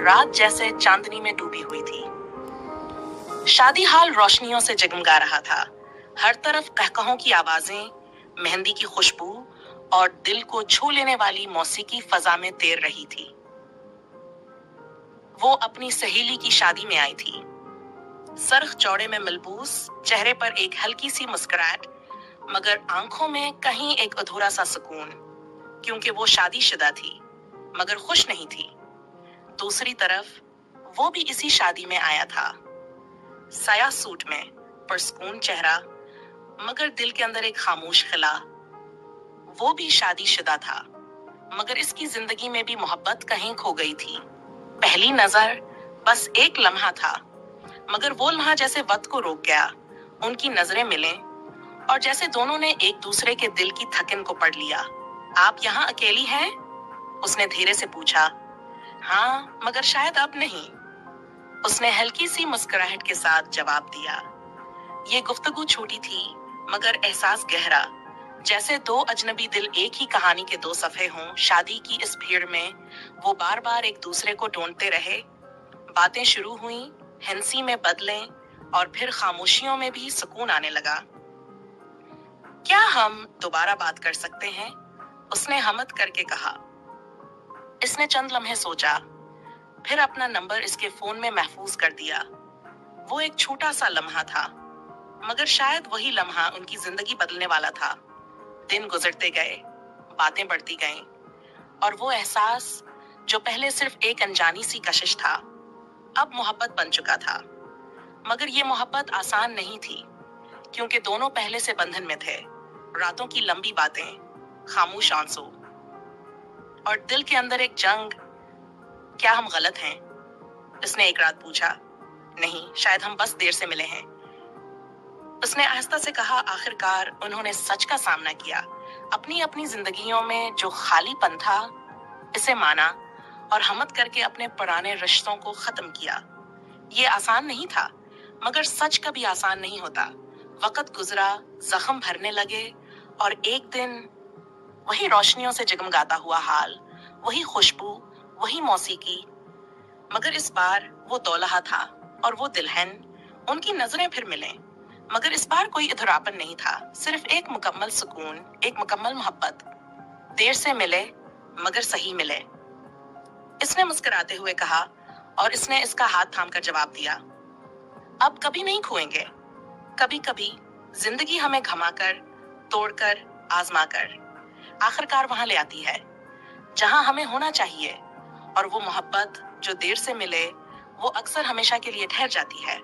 रात जैसे चांदनी में डूबी हुई थी। शादी हाल रोशनियों से जगमगा रहा था। हर तरफ कहकहों की आवाजें, मेहंदी की खुशबू और दिल को छू लेने वाली मौसीकी फजा में तैर रही थी। वो अपनी सहेली की शादी में आई थी। सरख चौड़े में मलबूस, चेहरे पर एक हल्की सी मुस्कुराहट, मगर आंखों में कहीं एक अधूरा सा सुकून, क्योंकि वो शादीशुदा थी मगर खुश नहीं थी। दूसरी तरफ वो भी इसी शादी में आया था, साया सूट में, पुरस्कून चेहरा, मगर दिल के अंदर एक खामोश खिला। वो भी शादीशुदा था, मगर इसकी जिंदगी में भी मोहब्बत कहीं खो गई थी। पहली नजर बस एक लम्हा था, मगर वो लम्हा जैसे वक्त को रोक गया। उनकी नजरें मिलें और जैसे दोनों ने एक दूसरे के दिल की थकन को पढ़ लिया। आप यहाँ अकेली हैं? उसने धीरे से पूछा। हाँ, मगर शायद अब नहीं, उसने हल्की सी मुस्कुराहट के साथ जवाब दिया। ये गुफ्तगू छोटी थी, मगर एहसास गहरा, जैसे दो अजनबी दिल एक ही कहानी के दो सफ़े हों। शादी की इस भीड़ में वो बार बार एक दूसरे को ढूंढते रहे। बातें शुरू हुई, हंसी में बदलें और फिर खामोशियों में भी सुकून आने लगा। क्या हम दोबारा बात कर सकते हैं? उसने हमद करके कहा। इसने चंद लम्हे सोचा, फिर अपना नंबर इसके फोन में महफूज कर दिया। वो एक छोटा सा लम्हा था, मगर शायद वही लम्हा उनकी जिंदगी बदलने वाला था। दिन गुजरते गए, बातें बढ़ती गईं, और वो एहसास जो पहले सिर्फ एक अनजानी सी कशिश था, अब मोहब्बत बन चुका था। मगर ये मोहब्बत आसान नहीं थी, क्योंकि दोनों पहले से बंधन में थे। रातों की लंबी बातें, खामोश आंसू, और दिल के अंदर एक जंग। क्या हम गलत हैं? उसने एक रात पूछा। नहीं, शायद हम बस देर से मिले हैं, उसने आहिस्ता से कहा। आखिरकार उन्होंने सच का सामना किया। अपनी अपनी जिंदगियों में जो खालीपन था, इसे माना और हमद करके अपने पुराने रिश्तों को खत्म किया। ये आसान नहीं था, मगर सच कभी आसान नहीं होता। वक्त गुजरा, जख्म भरने लगे, और एक दिन वही रोशनियों से जगमगाता हुआ हाल, वही खुशबू, वही मौसीकी, मगर इस बार वो दूल्हा था और वो दुल्हन। उनकी नजरें फिर मिलें, मगर इस बार कोई इधरापन नहीं था, सिर्फ एक मुकम्मल सुकून, एक मुकम्मल मोहब्बत। देर से मिले, मगर सही मिले, इसने मुस्कुराते हुए कहा, और इसने इसका हाथ थामकर जवाब दिया। अब कभी नहीं खोएंगे। कभी कभी जिंदगी हमें घमाकर, तोड़कर, आजमाकर आखिरकार वहां ले आती है जहां हमें होना चाहिए, और वो मोहब्बत जो देर से मिले, वो अक्सर हमेशा के लिए ठहर जाती है।